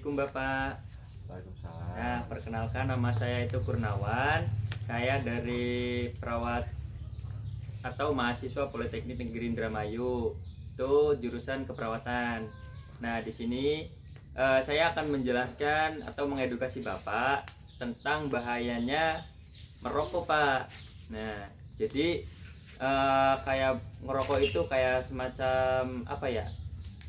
Assalamualaikum Bapak. Waalaikumsalam. Nah, perkenalkan nama saya itu Kurnawan. Saya dari perawat atau mahasiswa Politeknik Negeri Indramayu. Itu jurusan keperawatan. Nah, di sini saya akan menjelaskan atau mengedukasi Bapak tentang bahayanya merokok, Pak. Nah, jadi kayak ngerokok itu kayak semacam apa ya?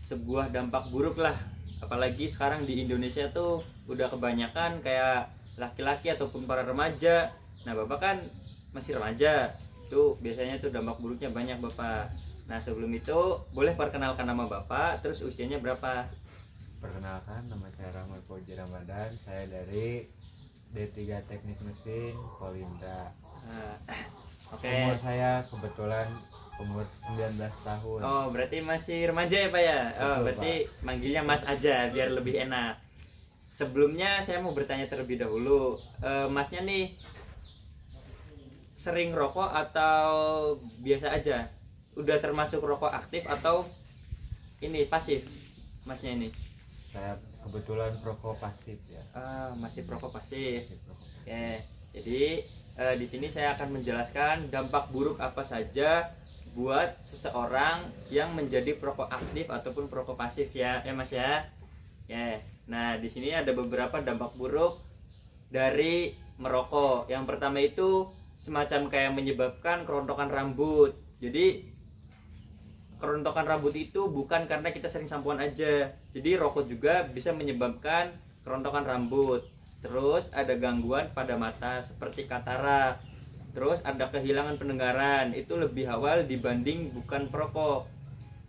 Sebuah dampak buruk lah, apalagi sekarang di Indonesia tuh udah kebanyakan kayak laki-laki ataupun para remaja. Nah, Bapak kan masih remaja, tuh biasanya tuh dampak buruknya banyak, Bapak. Nah, sebelum itu boleh perkenalkan nama Bapak, terus usianya berapa? Perkenalkan, nama saya Rahmat Fauzi Ramadan. Saya dari D3 Teknik Mesin Polindra. Nah, oke. Umur saya kebetulan umur 19 tahun. Oh, berarti masih remaja ya, Pak ya? Oh, Betul, berarti manggilnya Mas aja biar lebih enak. Sebelumnya saya mau bertanya terlebih dahulu, Masnya nih sering rokok atau biasa aja? Udah termasuk rokok aktif atau ini pasif, Masnya ini? Saya kebetulan perokok pasif ya. Masih perokok pasif. Masih perokok. Oke, jadi di sini saya akan menjelaskan dampak buruk apa saja buat seseorang yang menjadi perokok aktif ataupun perokok pasif ya, Mas ya. Oke. Nah, di sini ada beberapa dampak buruk dari merokok. Yang pertama itu semacam kayak menyebabkan kerontokan rambut. Jadi kerontokan rambut itu bukan karena kita sering sampoan aja. Jadi rokok juga bisa menyebabkan kerontokan rambut. Terus ada gangguan pada mata seperti katarak. Terus ada kehilangan pendengaran, itu lebih awal dibanding bukan perokok.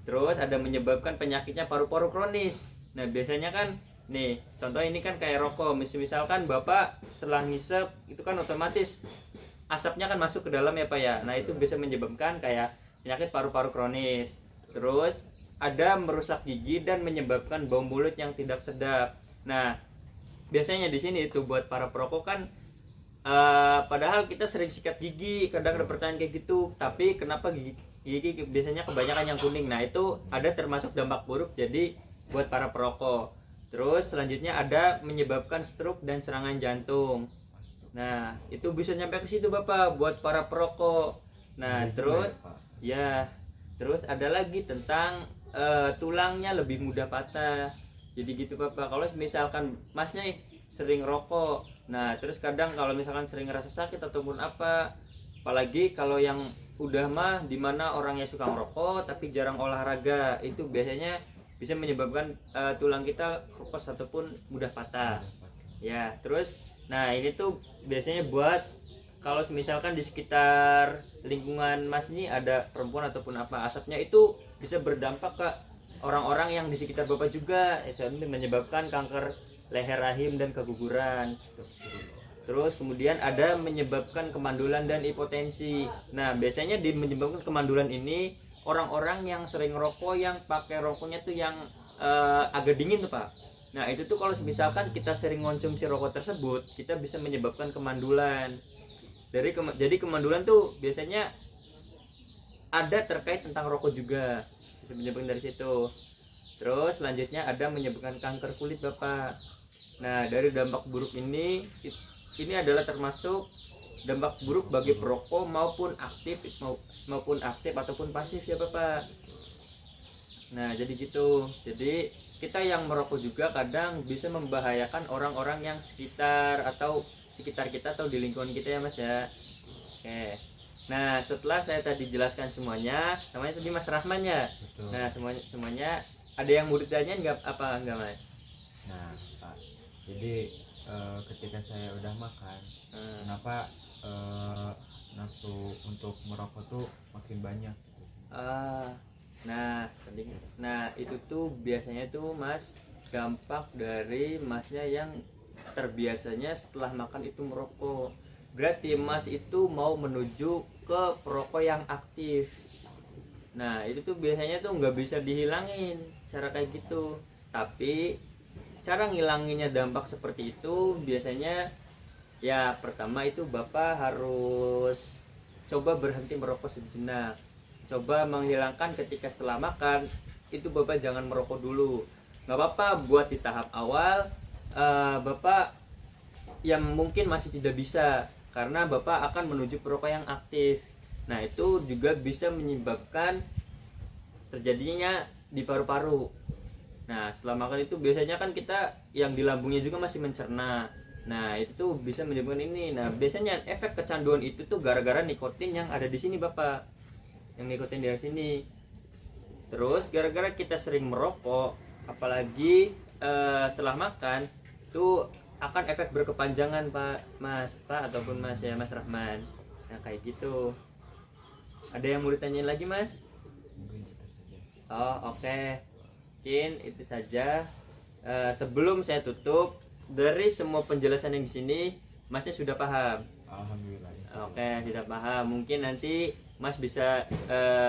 Terus ada menyebabkan penyakitnya paru-paru kronis. Nah, biasanya kan nih, contoh ini kan kayak rokok. Misalkan Bapak selang ngisep, itu kan otomatis asapnya kan masuk ke dalam ya, Pak ya. Nah, itu bisa menyebabkan kayak penyakit paru-paru kronis. Terus ada merusak gigi dan menyebabkan bau mulut yang tidak sedap. Nah, biasanya di sini itu buat para perokok kan padahal kita sering sikat gigi, kadang ada pertanyaan kayak gitu, tapi kenapa gigi biasanya kebanyakan yang kuning. Nah, itu ada termasuk dampak buruk jadi buat para perokok. Terus selanjutnya ada menyebabkan stroke dan serangan jantung. Nah, itu bisa nyampe ke situ Bapak buat para perokok. Nah, terus ya, terus ada lagi tentang tulangnya lebih mudah patah. Jadi gitu Bapak. Kalau misalkan Masnya sering rokok, nah terus kadang kalau misalkan sering ngerasa sakit ataupun apa, apalagi kalau yang udah mah dimana orangnya suka ngerokok tapi jarang olahraga, itu biasanya bisa menyebabkan tulang kita keropos ataupun mudah patah. Ya, terus nah ini tuh biasanya buat kalau misalkan di sekitar lingkungan Mas ini ada perempuan ataupun apa, asapnya itu bisa berdampak ke orang-orang yang di sekitar Bapak juga, itu menyebabkan kanker leher rahim dan keguguran. Terus kemudian ada menyebabkan kemandulan dan hipotensi. Nah, biasanya menyebabkan kemandulan ini orang-orang yang sering rokok, yang pakai rokoknya tuh yang agak dingin tuh Pak. Nah, itu tuh kalau misalkan kita sering konsumsi rokok tersebut, kita bisa menyebabkan kemandulan. Jadi kemandulan tuh biasanya ada terkait tentang rokok juga, bisa menyebabkan dari situ. Terus selanjutnya ada menyebabkan kanker kulit Bapak. Nah, dari dampak buruk ini adalah termasuk dampak buruk bagi perokok maupun aktif ataupun pasif ya Bapak. Nah, jadi gitu. Jadi kita yang merokok juga kadang bisa membahayakan orang-orang yang sekitar kita atau di lingkungan kita ya Mas ya. Oke. Nah, setelah saya tadi jelaskan semuanya, namanya tadi Mas Rahman ya. Betul. Nah, semuanya ada yang mau ditanyain enggak Mas? Nah, Pak, jadi ketika saya udah makan, kenapa nafsu untuk merokok tuh makin banyak gitu? Nah, itu tuh biasanya tuh Mas dampak dari Masnya yang terbiasanya setelah makan itu merokok. Berarti Mas itu mau menuju ke perokok yang aktif. Nah, itu tuh biasanya tuh nggak bisa dihilangin cara kayak gitu. Tapi cara ngilanginnya dampak seperti itu biasanya ya pertama itu Bapak harus coba berhenti merokok sejenak. Coba menghilangkan ketika setelah makan itu Bapak jangan merokok dulu. nggak apa-apa buat di tahap awal Bapak yang mungkin masih tidak bisa, karena Bapak akan menuju perokok yang aktif. Nah, itu juga bisa menyebabkan terjadinya di paru-paru. Nah, setelah makan itu biasanya kan kita yang di lambungnya juga masih mencerna. Nah, itu tuh bisa menyebabkan ini. Nah, biasanya efek kecanduan itu tuh gara-gara nikotin yang ada di sini, Bapak. Yang nikotin dari sini. Terus gara-gara kita sering merokok, apalagi setelah makan, itu akan efek berkepanjangan, Pak ataupun Mas ya, Mas Rahman. Nah, kayak gitu. Ada yang mau ditanyain lagi, Mas? Mungkin itu saja. Oh, oke. Mungkin itu saja. Sebelum saya tutup, dari semua penjelasan yang di sini, Masnya sudah paham? Alhamdulillah. Oke, sudah paham. Mungkin nanti Mas bisa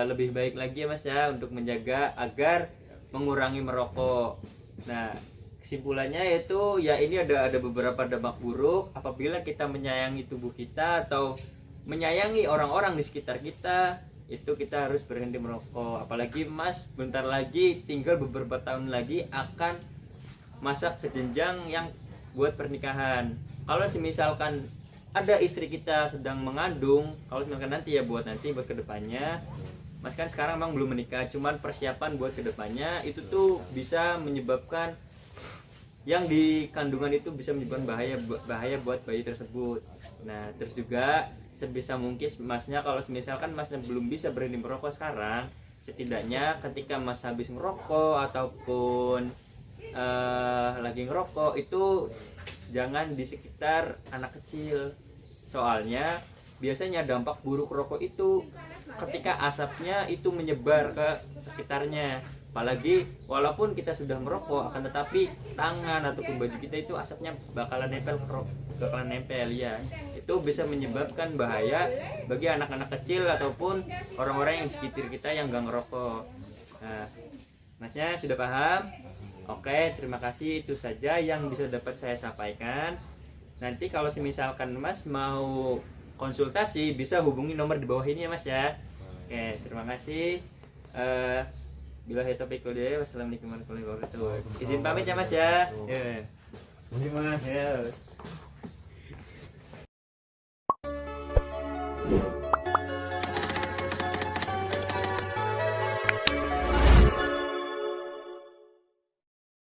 lebih baik lagi ya, Mas ya, untuk menjaga agar mengurangi merokok. Nah, kesimpulannya yaitu ya ini ada beberapa dampak buruk apabila kita menyayangi tubuh kita atau menyayangi orang-orang di sekitar kita, itu kita harus berhenti merokok. Apalagi Mas bentar lagi, tinggal beberapa tahun lagi akan masa ke jenjang yang buat pernikahan. Kalau misalkan ada istri kita sedang mengandung, kalau misalkan nanti ya buat kedepannya, Mas kan sekarang memang belum menikah, cuman persiapan buat kedepannya itu tuh bisa menyebabkan yang di kandungan itu bisa menyebabkan bahaya buat bayi tersebut. Nah, terus juga sebisa mungkin Masnya kalau misalkan Masnya belum bisa berhenti merokok sekarang, setidaknya ketika Mas habis merokok ataupun lagi ngerokok itu jangan di sekitar anak kecil. Soalnya biasanya dampak buruk rokok itu ketika asapnya itu menyebar ke sekitarnya. Apalagi walaupun kita sudah merokok, akan tetapi tangan ataupun baju kita itu asapnya bakalan nempel ya. Itu bisa menyebabkan bahaya bagi anak-anak kecil ataupun orang-orang yang di sekitar kita yang gak ngerokok. Nah, Masnya sudah paham? Oke, terima kasih. Itu saja yang bisa dapat saya sampaikan. Nanti kalau misalkan Mas mau konsultasi bisa hubungi nomor di bawah ini ya, Mas ya. Oke, terima kasih. Bila topik dia, wassalamualaikum warahmatullahi wabarakatuh. Izin pamit ya, Mas ya. Ya. Terima kasih, Mas. Ya.